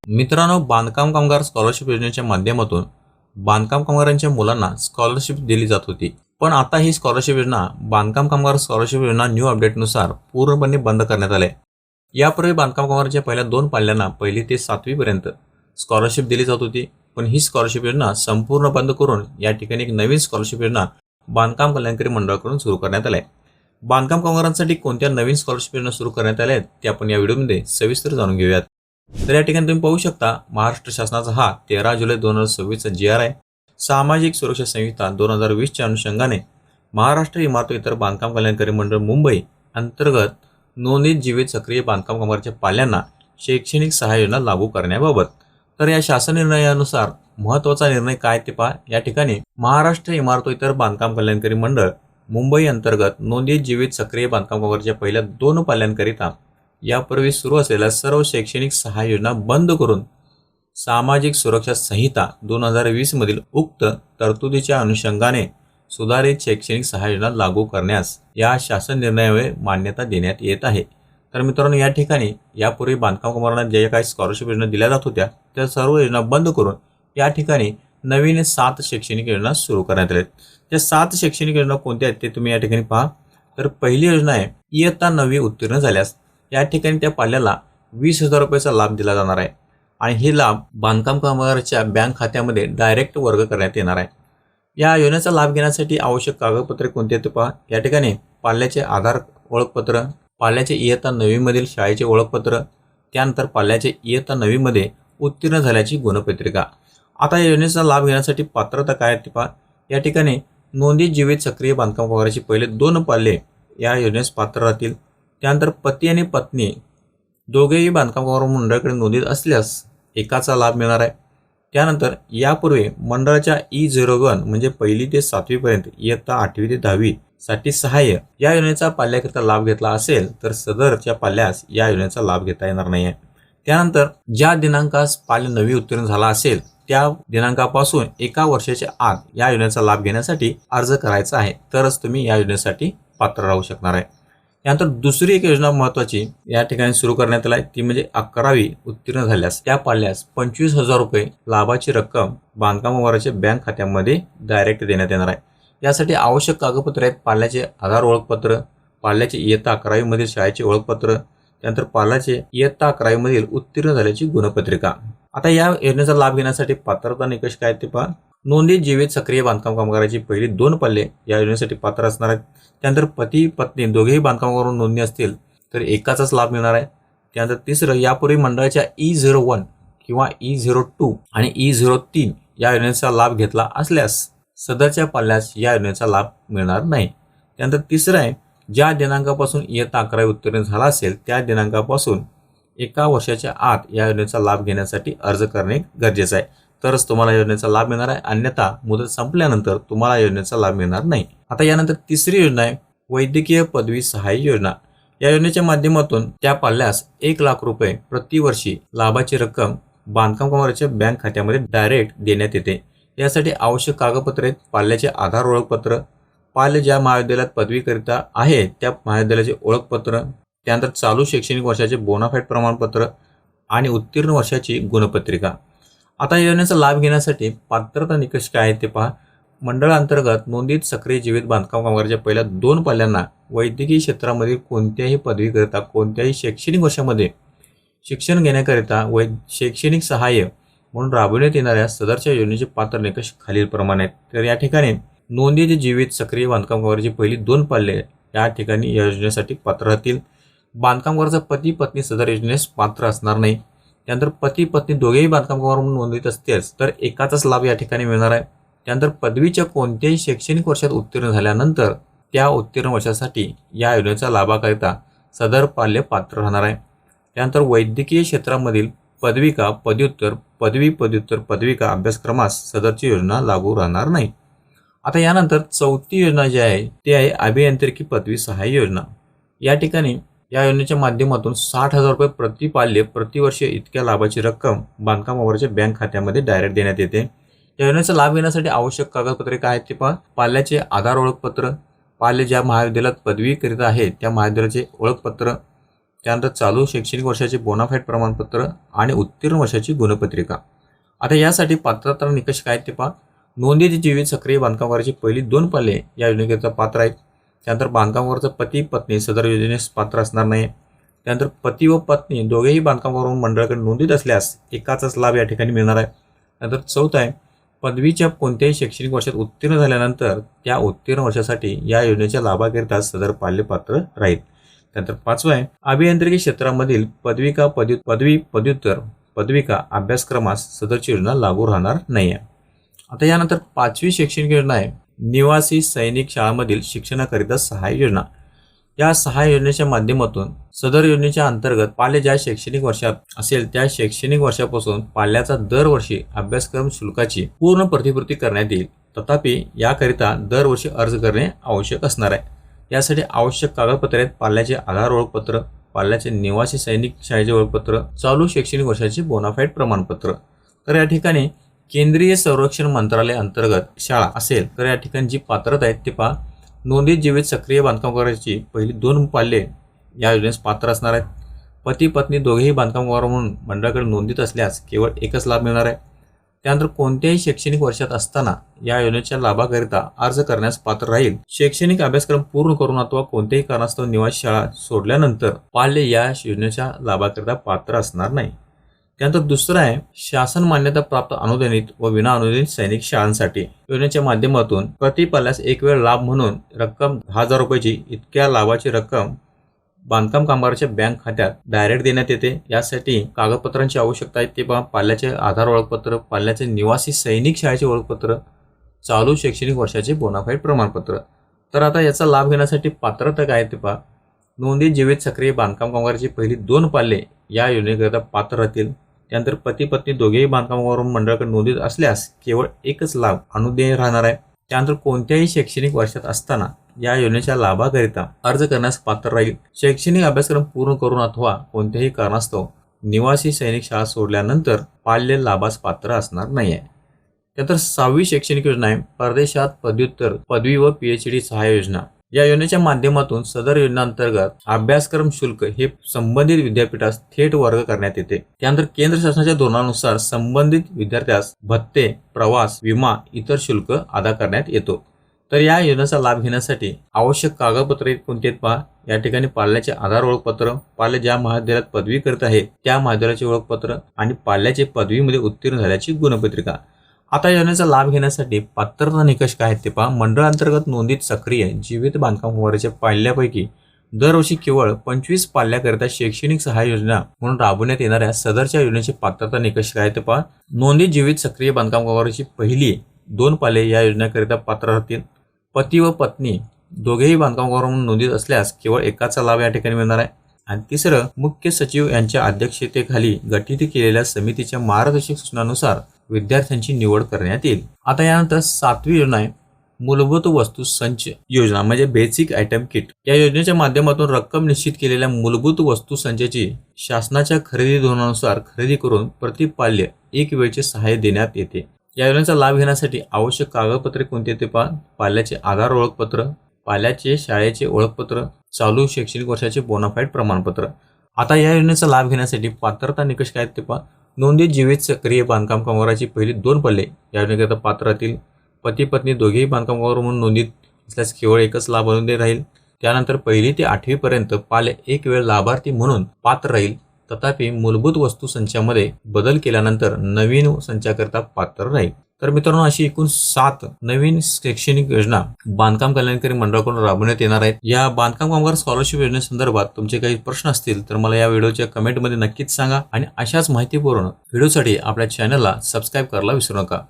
मित्रांनो, बांधकाम कामगार स्कॉलरशिप योजनेच्या माध्यमातून बांधकाम कामगारांच्या मुलांना स्कॉलरशिप दिली जात होती. पण आता ही स्कॉलरशिप योजना बांधकाम कामगार स्कॉलरशिप योजना न्यू अपडेटनुसार पूर्णपणे बंद करण्यात आली आहे. यापूर्वी बांधकाम कामगारांच्या पहिल्या 2 पाल्यांना 1ली ते 7वी पर्यंत स्कॉलरशिप दिली जात होती. पण ही स्कॉलरशिप योजना संपूर्ण बंद करून या ठिकाणी एक नवीन स्कॉलरशिप योजना बांधकाम कल्याणकारी मंडळाकडून सुरू करण्यात आली आहे. बांधकाम कामगारांसाठी कोणत्या नवीन स्कॉलरशिप योजना सुरू करण्यात आल्या आहेत ते आपण या व्हिडिओमध्ये सविस्तर जाणून घेऊयात. तर या ठिकाणी तुम्ही पाहू शकता, महाराष्ट्र शासनाचा हा 13 जुलै 2026 चा GR आहे. सामाजिक सुरक्षा संहिता 2020 च्या अनुषंगाने महाराष्ट्र इमारत व इतर बांधकाम कल्याणकारी मंडळ मुंबई अंतर्गत नोंदणीत जीवित सक्रिय बांधकाम कामगारांच्या पाल्यांना शैक्षणिक सहाय्य योजना लागू करण्याबाबत. तर या शासन निर्णयानुसार महत्त्वाचा निर्णय काय ते पहा. या ठिकाणी महाराष्ट्र इमारत व इतर बांधकाम कल्याणकारी मंडळ मुंबई अंतर्गत नोंदणीत जीवित सक्रिय बांधकाम कामगारांच्या पहिल्या 2 पाल्यांकरिता यापूर्वी सुरू असलेल्या सर्व शैक्षणिक सहाय्य योजना बंद करून सामाजिक सुरक्षा संहिता 2020 मधील उक्त तरतुदीच्या अनुषंगाने सुधारित शैक्षणिक सहाय्य योजना लागू करण्यास या शासन निर्णयामुळे मान्यता देण्यात येत आहे. तर मित्रांनो, या ठिकाणी यापूर्वी बांधकाम कामगारांना ज्या काही स्कॉलरशिप योजना दिल्या जात होत्या त्या सर्व योजना बंद करून या ठिकाणी नवीन 7 शैक्षणिक योजना सुरू करण्यात आल्या आहेत. त्या 7 शैक्षणिक योजना कोणत्या आहेत ते तुम्ही या ठिकाणी पहा. तर पहिली योजना आहे, इयत्ता 9वी उत्तीर्ण झाल्यास या ठिकाणी त्या पाल्याला 20,000 रुपयाचा लाभ दिला जाणार आहे आणि हे लाभ बांधकाम कामगाराच्या बँक खात्यामध्ये डायरेक्ट वर्ग करण्यात येणार आहे. या योजनेचा लाभ घेण्यासाठी आवश्यक कागदपत्रे कोणती आहेत ते पहा. या ठिकाणी पाल्याचे आधार ओळखपत्र, पाल्याचे इयत्ता 9वी मधील शाळेचे ओळखपत्र, त्यानंतर पाल्याचे इयत्ता 9वी मध्ये उत्तीर्ण झाल्याची गुणपत्रिका. आता या योजनेचा लाभ घेण्यासाठी पात्रता काय ते पहा. या ठिकाणी नोंदीत जीवित सक्रिय बांधकाम कामगाराचे पहिले 2 पाल्ये या योजनेस पात्र राहतील. त्यानंतर पती आणि पत्नी दोघेही बांधकाम कामगार मंडळाकडे नोंदीत असल्यास एकाचा लाभ मिळणार आहे. त्यानंतर यापूर्वी मंडळाच्या E01 म्हणजे 1ली ते 7वी पर्यंत इयत्ता 8वी ते 10वी साठी सहाय्य या योजनेचा पाल्याकरिता लाभ घेतला असेल तर सदरच्या पाल्यास या योजनेचा लाभ घेता येणार नाही आहे. त्यानंतर ज्या दिनांकास पाल्य 9वी उत्तीर्ण झाला असेल त्या दिनांकापासून 1 वर्षाच्या आत या योजनेचा लाभ घेण्यासाठी अर्ज करायचा आहे, तरच तुम्ही या योजनेसाठी पात्र राहू शकणार आहे. त्यानंतर दुसरी एक योजना महत्त्वाची या ठिकाणी सुरू करण्यात आली आहे, ती म्हणजे 11वी उत्तीर्ण झाल्यास त्या पाल्यास 25,000 रुपये लाभाची रक्कम बांधकाम कामगाराच्या बँक खात्यामध्ये डायरेक्ट देण्यात येणार आहे. यासाठी आवश्यक कागदपत्रे आहेत, पाल्याचे आधार ओळखपत्र, पाल्याचे इयत्ता 11वी मधील शाळेचे ओळखपत्र, त्यानंतर पाल्याचे इयत्ता 11वी मधील उत्तीर्ण झाल्याची गुणपत्रिका. आता या योजनेचा लाभ घेण्यासाठी पात्रता निकष काय ते पहा. नोंदीत जीवित सक्रिय बांधकाम कामगाराची पहिली 2 पाल्ये या योजनेसाठी पात्र असणार आहेत. त्यानंतर पती पत्नी दोघेही बांधकाम कामगारांवर नोंदणी असतील तर एकाचाच लाभ मिळणार आहे. त्यानंतर तिसरं, यापूर्वी मंडळाच्या E01 किंवा E02 आणि E03 या योजनेचा लाभ घेतला असल्यास सदरच्या पाल्यास या योजनेचा लाभ मिळणार नाही. त्यानंतर तिसरं आहे, ज्या दिनांकापासून इयत्ता 11वी उत्तीर्ण झाला असेल त्या दिनांकापासून 1 वर्षाच्या आत या योजनेचा लाभ घेण्यासाठी अर्ज करणे गरजेचं आहे, तरच तुम्हाला योजनेचा लाभ मिळणार आहे. अन्यथा मुदत संपल्यानंतर तुम्हाला योजनेचा लाभ मिळणार नाही. आता यानंतर तिसरी योजना आहे वैद्यकीय पदवी सहाय्य योजना. या योजनेच्या माध्यमातून त्या पाल्यास 1 लाख रुपये प्रतिवर्षी लाभाची रक्कम बांधकाम कामगाराच्या बँक खात्यामध्ये डायरेक्ट देण्यात येते. यासाठी आवश्यक कागदपत्रे आहेत, पाल्याचे आधार ओळखपत्र, पाल्य ज्या महाविद्यालयात पदवीकरिता आहे त्या महाविद्यालयाचे ओळखपत्र, त्यानंतर चालू शैक्षणिक वर्षाचे बोनाफाईड प्रमाणपत्र आणि उत्तीर्ण वर्षाची गुणपत्रिका. आता या योजनेचा लाभ घेण्यासाठी पात्रता निकष काय आहेत ते पहा. मंडळांतर्गत नोंदीत सक्रिय जीवित बांधकाम कामगाराच्या पहिल्या 2 पाल्यांना वैद्यकीय क्षेत्रामधील कोणत्याही पदवीकरिता कोणत्याही शैक्षणिक वर्षामध्ये शिक्षण घेण्याकरिता शैक्षणिक सहाय्य म्हणून राबविण्यात येणाऱ्या सदरच्या योजनेचे पात्र निकष खालीलप्रमाणे आहेत. तर या ठिकाणी नोंदीत जीवित सक्रिय बांधकाम कामगाराची पहिली 2 पाल्ये या ठिकाणी या योजनेसाठी पात्र राहतील. बांधकाम कामगाराचा पती पत्नी सदर योजनेस पात्र असणार नाही. त्यानंतर पती पत्नी दोघेही बांधकाम कामगार म्हणून नोंदणीत असतील तर एकाचाच लाभ या ठिकाणी मिळणार आहे. त्यानंतर पदवीच्या कोणत्याही शैक्षणिक वर्षात उत्तीर्ण झाल्यानंतर त्या उत्तीर्ण वर्षासाठी या योजनेचा लाभाकरिता सदर पाल्य पात्र राहणार आहे. त्यानंतर वैद्यकीय क्षेत्रामधील पदविका पदव्युत्तर पदवी पदव्युत्तर पदविका अभ्यासक्रमास सदरची योजना लागू राहणार नाही. आता यानंतर चौथी योजना जी आहे ती आहे अभियांत्रिकी पदवी सहाय्य योजना. या ठिकाणी या योजनेच्या माध्यमातून 60,000 रुपये प्रति पाल्य प्रतिवर्ष इतक्या लाभाची रक्कम बांधकाम कामगाराच्या बँक खात्यामध्ये डायरेक्ट देण्यात येते. या योजनेचा लाभ घेण्यासाठी आवश्यक कागदपत्रे काय आहेत ते पहा. पाल्याचे आधार ओळखपत्र, पाल्य ज्या महाविद्यालयात पदवी करीत आहे त्या महाविद्यालयाचे ओळखपत्र, त्यानंतर चालू शैक्षणिक वर्षाचे बोनाफाईड प्रमाणपत्र आणि उत्तीर्ण वर्षाची गुणपत्रिका. आता यासाठी पात्रता निकष काय ते पहा. नोंदित जीवित सक्रिय बांधकामगाराची पहिली 2 पाले या योजनेकरिता पात्र आहेत. त्यानंतर बांधकामगाराचा पती पत्नी सदर योजनेस पात्र असणार नाही. त्यानंतर पती व पत्नी दोघेही बांधकामगार मंडळाकडे नोंदीत असल्यास एकाचाच लाभ या ठिकाणी मिळणार आहे. नंतर चौथा आहे, पदवीच्या कोणत्याही शैक्षणिक वर्षात उत्तीर्ण झाल्यानंतर त्या उत्तीर्ण वर्षासाठी या योजनेच्या लाभाकरिता सदर पाल्य पात्र राहील. त्यानंतर पाचवा आहे, अभियांत्रिकी क्षेत्रामधील पदविका पदव्युत्तर पदविका अभ्यासक्रमास सदरची योजना लागू राहणार नाही आहे. आता यानंतर 5वी शैक्षणिक योजना आहे निवासी सैनिक शाळांमधील शिक्षणाकरिता सहाय्य योजना. या सहाय्य योजनेच्या माध्यमातून सदर योजनेच्या अंतर्गत पाल्य ज्या शैक्षणिक वर्षात असेल त्या शैक्षणिक वर्षापासून पाल्याचा दरवर्षी अभ्यासक्रम शुल्काची पूर्ण प्रतिपूर्ती करण्यात येईल. तथापि याकरिता दरवर्षी अर्ज करणे आवश्यक असणार आहे. यासाठी आवश्यक कागदपत्रे आहेत पाल्याचे आधार ओळखपत्र, पाल्याचे निवासी सैनिक शाळेचे ओळखपत्र, चालू शैक्षणिक वर्षाचे बोनाफाईड प्रमाणपत्र. तर या ठिकाणी केंद्रीय संरक्षण मंत्रालय अंतर्गत शाळा असेल तर या ठिकाणी जी पात्रता आहेत ते पहा. नोंदीत जीवित सक्रिय बांधकामगाराची पहिली 2 पाल्ये या योजनेस पात्र असणार आहेत. पती पत्नी दोघेही बांधकामगार म्हणून मंडळाकडे नोंदीत असल्यास केवळ एकच लाभ मिळणार आहे. त्यानंतर कोणत्याही शैक्षणिक वर्षात असताना या योजनेच्या लाभाकरिता अर्ज करण्यास पात्र राहील. शैक्षणिक अभ्यासक्रम पूर्ण करून अथवा कोणत्याही कारणास्तव निवासी शाळा सोडल्यानंतर पाल्य या योजनेच्या लाभाकरिता पात्र असणार नाही. त्यानंतर दुसरं आहे, शासन मान्यता प्राप्त अनुदानित व विना अनुदानित सैनिक शाळांसाठी योजनेच्या माध्यमातून प्रति पाल्यास एक वेळ लाभ म्हणून रक्कम 10,000 रुपयाची इतक्या लाभाची रक्कम बांधकाम कामगाराच्या बँक खात्यात डायरेक्ट देण्यात येते. यासाठी कागदपत्रांची आवश्यकता आहे ते पहा. पाल्याचे आधार ओळखपत्र, पाल्याचे निवासी सैनिक शाळेचे ओळखपत्र, चालू शैक्षणिक वर्षाचे बोनाफाईड प्रमाणपत्र. तर आता याचा लाभ घेण्यासाठी पात्रता काय ते पहा. नोंदीत जीवित सक्रिय बांधकाम कामगाराची पहिली 2 पाल्ये या योजनेकरिता पात्र राहतील. त्यानंतर पती पत्नी दोघेही बांधकामगार मंडळाकडे नोंदीत असल्यास केवळ एकच लाभ अनुदेय राहणार आहे. त्यानंतर कोणत्याही शैक्षणिक वर्षात असताना या योजनेच्या लाभाकरिता अर्ज करण्यास पात्र राहील. शैक्षणिक अभ्यासक्रम पूर्ण करून अथवा कोणत्याही कारणास्तव निवासी सैनिक शाळा सोडल्यानंतर पाल्य लाभास पात्र असणार नाही आहे. त्यानंतर 6वी शैक्षणिक योजना आहे परदेशात पदव्युत्तर पदवी व PhD सहाय्य योजना. या योजनेच्या माध्यमातून सदर योजनेअंतर्गत अभ्यासक्रम शुल्क हे संबंधित विद्यापीठास थेट वर्ग करण्यात येते. त्यानंतर केंद्र शासनाच्या धोरणानुसार संबंधित विद्यार्थ्यास भत्ते, प्रवास, विमा इतर शुल्क अदा करण्यात येतो. तर या योजनेचा लाभ घेण्यासाठी आवश्यक कागदपत्रे कोणती आहेत पहा. या ठिकाणी पाल्याचे आधार ओळखपत्र, पाल्य ज्या महाविद्यालयात पदवी करत आहे त्या महाविद्यालयाचे ओळखपत्र आणि पाल्याचे पदवीमध्ये उत्तीर्ण झाल्याची गुणपत्रिका. आता योजनेचा लाभ घेण्यासाठी पात्रता निकष काय आहेत ते पहा. मंडळ अंतर्गत नोंदीत सक्रिय जीवित बांधकाम कामगाराच्या पाल्यांपैकी दरवर्षी केवळ 25 पाल्याकरिता शैक्षणिक सहाय्य योजना म्हणून राबवण्यात येणाऱ्या सदरच्या योजनेचे पात्रता निकष काय ते पहा. नोंदीत जीवित सक्रिय बांधकाम कामगाराची पहिली 2 पाले या योजनेकरिता पात्र राहतील. पती व पत्नी दोघेही बांधकाम कामगार म्हणून नोंदीत असल्यास केवळ एकाचा लाभ या ठिकाणी मिळणार आहे. आणि तिसरं, मुख्य सचिव यांच्या अध्यक्षतेखाली गठीत केलेल्या समितीच्या मार्गदर्शक सूचनानुसार विद्यार्थ्यांची निवड करण्यात येईल. आता यानंतर 7वी योजना आहे मूलभूत वस्तू संच योजना म्हणजे बेसिक आयटम किट. या योजनेच्या माध्यमातून रक्कम निश्चित केलेल्या मूलभूत वस्तू संचाची शासनाच्या खरेदी धोरणानुसार खरेदी करून प्रतिपाल्य एक वेळचे सहाय्य देण्यात येते. या योजनेचा लाभ घेण्यासाठी आवश्यक कागदपत्रे कोणते ते पहा. पाल्याचे आधार ओळखपत्र, पाल्याचे शाळेचे ओळखपत्र, चालू शैक्षणिक वर्षाचे बोनाफाईड प्रमाणपत्र. आता या योजनेचा लाभ घेण्यासाठी पात्रता निकष काय ते पहा. नोंदीत जीवित सक्रिय बांधकाम कामगाराची पहिली 2 पाले या योजनेकरिता पात्र राहतील. पती पत्नी दोघेही बांधकाम कामगार म्हणून नोंदीत असल्यास केवळ एकच लाभ अनुदेय राहील. त्यानंतर 1ली ते 8वी पर्यंत पाले एक वेळ लाभार्थी म्हणून पात्र राहील. तथापि मूलभूत वस्तू संचामध्ये बदल केल्यानंतर नवीन संचाकरिता पात्र राहील. तर मित्रांनो, अशी एकूण 7 नवीन शैक्षणिक योजना बांधकाम कल्याणकारी मंडळाकडून राबवण्यात येणार आहेत. या बांधकाम कामगार स्कॉलरशिप योजनेसंदर्भात तुमचे काही प्रश्न असतील तर मला या व्हिडिओच्या कमेंटमध्ये नक्कीच सांगा आणि अशाच माहितीपूर्ण व्हिडिओसाठी आपल्या चॅनलला सबस्क्राईब करायला विसरू नका.